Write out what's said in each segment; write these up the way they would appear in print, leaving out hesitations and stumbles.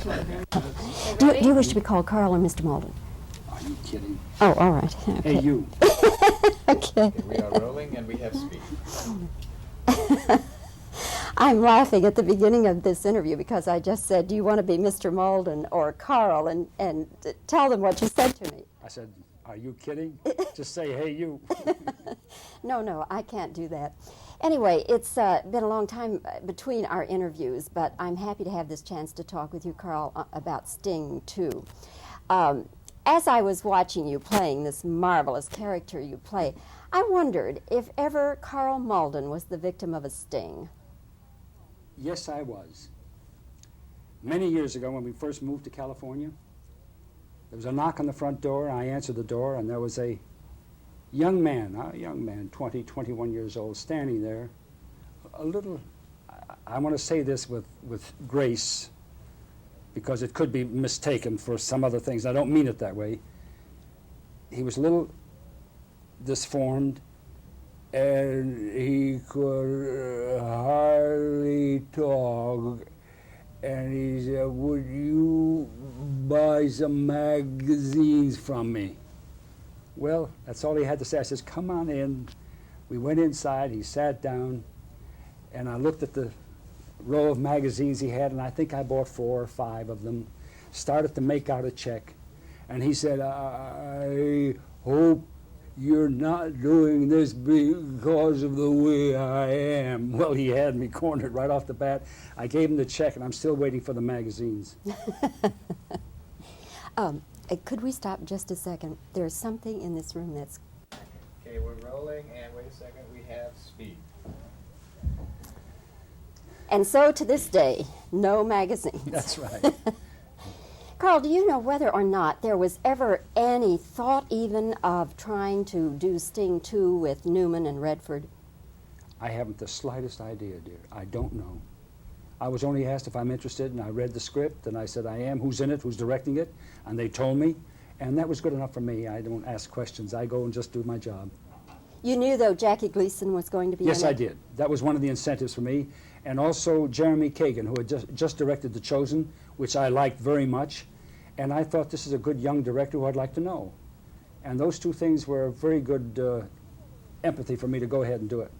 Do you wish to be called Karl or Mr. Malden? Are you kidding? Oh, all right. Okay. Hey, you. Okay. We are rolling and we have speed. I'm laughing at the beginning of this interview because I just said, do you want to be Mr. Malden or Karl? And tell them what you said to me. I said, are you kidding? Just say, hey, you. No, I can't do that. Anyway, it's been a long time between our interviews, but I'm happy to have this chance to talk with you, Karl, about Sting 2. As I was watching you playing this marvelous character you play, I wondered if ever Karl Malden was the victim of a sting. Yes, I was. Many years ago, when we first moved to California, there was a knock on the front door, and I answered the door, and there was a young man, 20, 21 years old, standing there, a little, I want to say this with grace, because it could be mistaken for some other things. I don't mean it that way. He was a little disformed, and he could hardly talk. And he said, would you buy some magazines from me? Well, that's all he had to say. I says, come on in. We went inside, he sat down, and I looked at the row of magazines he had, and I think I bought 4 or 5 of them, started to make out a check, and he said, I hope you're not doing this because of the way I am. Well, he had me cornered right off the bat. I gave him the check, and I'm still waiting for the magazines. Could we stop just a second? There's something in this room that's... Okay, we're rolling, and wait a second, we have speed. And so to this day, no magazines. That's right. Karl, do you know whether or not there was ever any thought even of trying to do Sting 2 with Newman and Redford? I haven't the slightest idea, dear. I don't know. I was only asked if I'm interested, and I read the script, and I said I am, who's in it, who's directing it, and they told me, and that was good enough for me. I don't ask questions. I go and just do my job. You knew, though, Jackie Gleason was going to be in it? Yes, I did. That was one of the incentives for me, and also Jeremy Kagan, who had just directed The Chosen, which I liked very much, and I thought this is a good young director who I'd like to know. And those two things were very good empathy for me to go ahead and do it.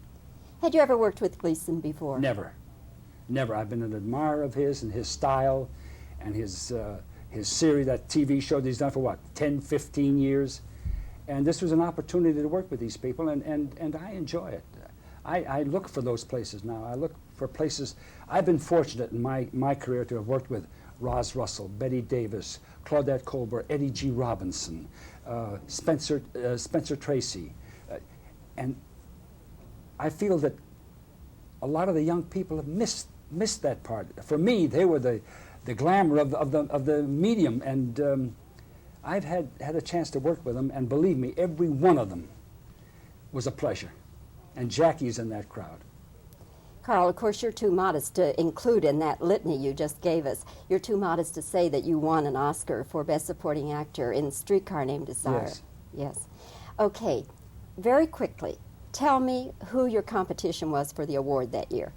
Had you ever worked with Gleason before? Never. Never. I've been an admirer of his and his style and his series, that TV show that he's done for, what, 10, 15 years? And this was an opportunity to work with these people, and I enjoy it. I look for those places now. I look for places. I've been fortunate in my career to have worked with Roz Russell, Betty Davis, Claudette Colbert, Eddie G. Robinson, Spencer Tracy. And I feel that a lot of the young people have missed that part. For me, they were the glamour of the medium, and I've had a chance to work with them, and believe me, every one of them was a pleasure. And Jackie's in that crowd. Karl, of course, you're too modest to include in that litany you just gave us. You're too modest to say that you won an Oscar for Best Supporting Actor in Streetcar Named Desire. Yes. Yes. Okay, very quickly, tell me who your competition was for the award that year.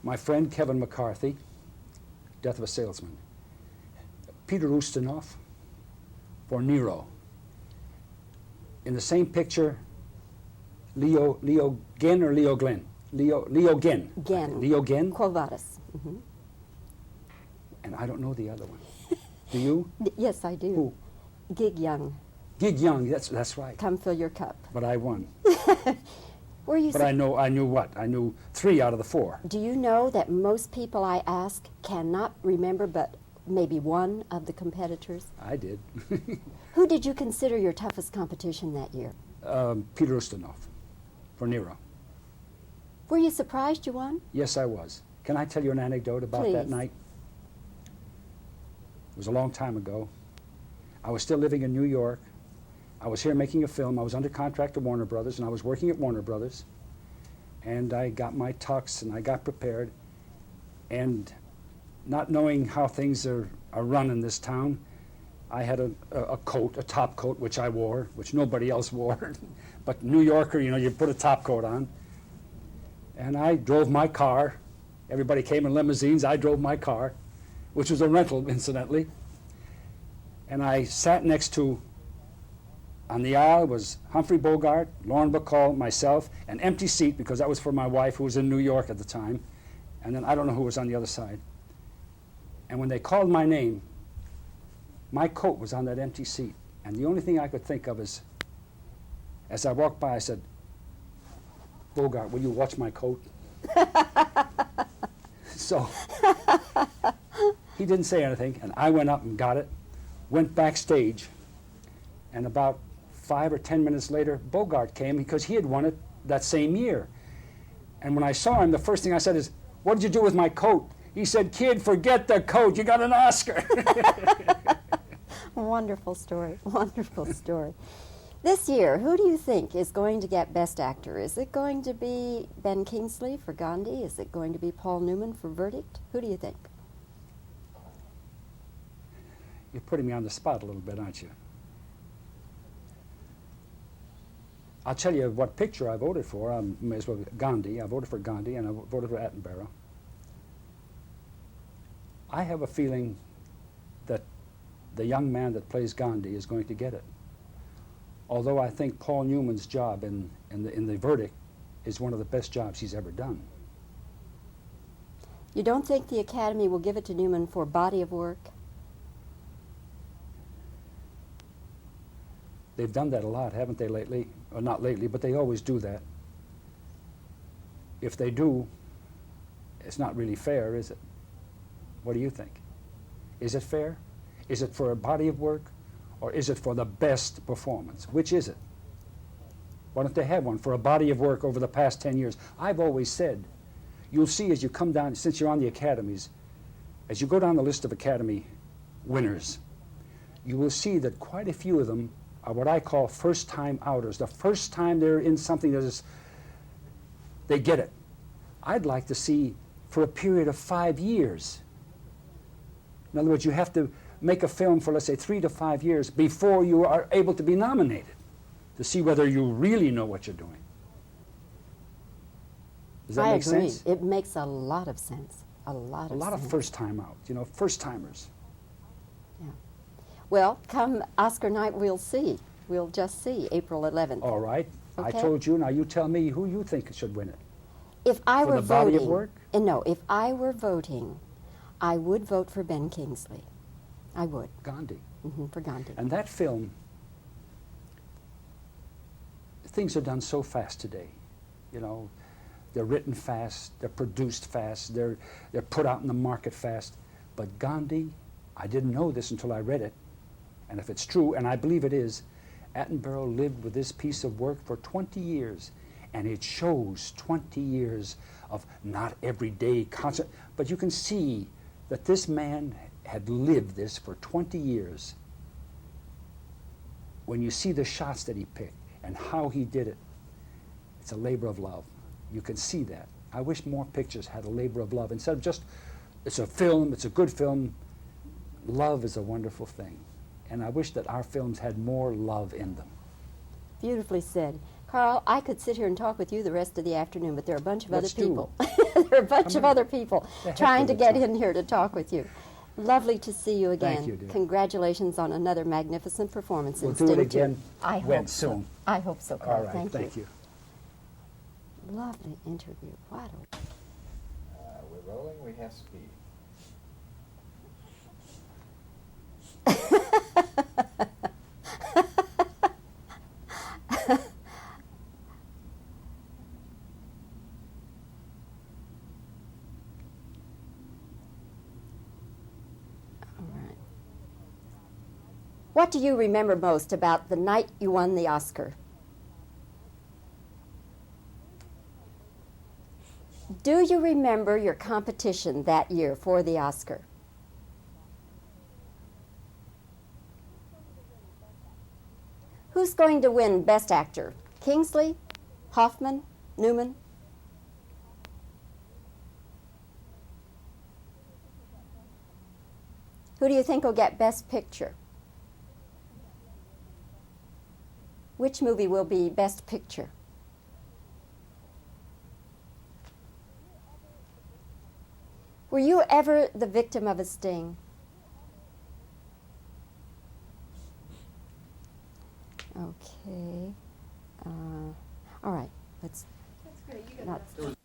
My friend Kevin McCarthy, Death of a Salesman. Peter Ustinov for Nero. In the same picture, Leo Genn or Leo Glenn? Leo Genn. Genn. Leo Genn. Quo Vadis. Mm-hmm. And I don't know the other one. Do you? Yes, I do. Who? Gig Young. Gig Young, that's right. Come fill your cup. But I won. Were you? But I knew what? I knew 3 out of the 4. Do you know that most people I ask cannot remember but maybe one of the competitors? I did. Who did you consider your toughest competition that year? Peter Ustinov for Nero. Were you surprised you won? Yes, I was. Can I tell you an anecdote about Please. that night? It was a long time ago. I was still living in New York. I was here making a film. I was under contract to Warner Brothers, and I was working at Warner Brothers. And I got my tux, and I got prepared. And not knowing how things are run in this town, I had a coat, a top coat, which I wore, which nobody else wore. But New Yorker, you know, you put a top coat on. And I drove my car Everybody came in limousines. I drove my car, which was a rental, incidentally. And I sat next to, on the aisle was Humphrey Bogart, Lauren Bacall, myself, an empty seat because that was for my wife who was in New York at the time. And then I don't know who was on the other side. And when they called my name, my coat was on that empty seat. And the only thing I could think of is, as I walked by, I said, Bogart, will you watch my coat? So he didn't say anything, and I went up and got it, went backstage, and about 5 or 10 minutes later, Bogart came because he had won it that same year. And when I saw him, the first thing I said is, what did you do with my coat? He said, kid, forget the coat. You got an Oscar. Wonderful story. Wonderful story. This year, who do you think is going to get Best Actor? Is it going to be Ben Kingsley for Gandhi? Is it going to be Paul Newman for Verdict? Who do you think? You're putting me on the spot a little bit, aren't you? I'll tell you what picture I voted for. I may as well Gandhi. I voted for Gandhi, and I voted for Attenborough. I have a feeling that the young man that plays Gandhi is going to get it. Although I think Paul Newman's job in the Verdict is one of the best jobs he's ever done. You don't think the Academy will give it to Newman for body of work? They've done that a lot, haven't they, lately? Or not lately, but they always do that. If they do, it's not really fair, is it? What do you think? Is it fair? Is it for a body of work, or is it for the best performance? Which is it? Why don't they have one for a body of work over the past 10 years? I've always said, you'll see as you come down, since you're on the academies, as you go down the list of Academy winners, you will see that quite a few of them are what I call first-time outers. The first time they're in something that is, they get it. I'd like to see for a period of 5 years. In other words, you have to make a film for, let's say, 3 to 5 years before you are able to be nominated to see whether you really know what you're doing. Does that make sense? I agree. It makes a lot of sense. A lot of sense. A lot of first-time out, you know, first-timers. Yeah. Well, come Oscar night, we'll see. We'll just see, April 11th. All right. Okay. I told you. Now you tell me who you think should win it. If I For were the body voting, of work? No, if I were voting, I would vote for Ben Kingsley. I would. Gandhi. For Gandhi. And that film, things are done so fast today. You know, they're written fast, they're produced fast, they're put out in the market fast. But Gandhi, I didn't know this until I read it. And if it's true, and I believe it is, Attenborough lived with this piece of work for 20 years. And it shows 20 years of not everyday concert. But you can see that this man had lived this for 20 years. When you see the shots that he picked and how he did it, it's a labor of love. You can see that. I wish more pictures had a labor of love. Instead of just, it's a film, it's a good film, love is a wonderful thing. And I wish that our films had more love in them. Beautifully said. Carl, I could sit here and talk with you the rest of the afternoon, but there are a bunch of Let's other people. There are a bunch of other people The heck trying to with it, get Tom. in here to talk with you. Lovely to see you again. Thank you, dear. Congratulations on another magnificent performance We'll in do Sting it again 2. I when hope soon. so. I hope so, Carl. All right, thank you. Lovely interview. What a We're rolling, we have speed. What do you remember most about the night you won the Oscar? Do you remember your competition that year for the Oscar? Who's going to win Best Actor? Kingsley? Hoffman? Newman? Who do you think will get Best Picture? Which movie will be Best Picture? Were you ever the victim of a sting? Okay. All right. Let's That's great. You got not. that.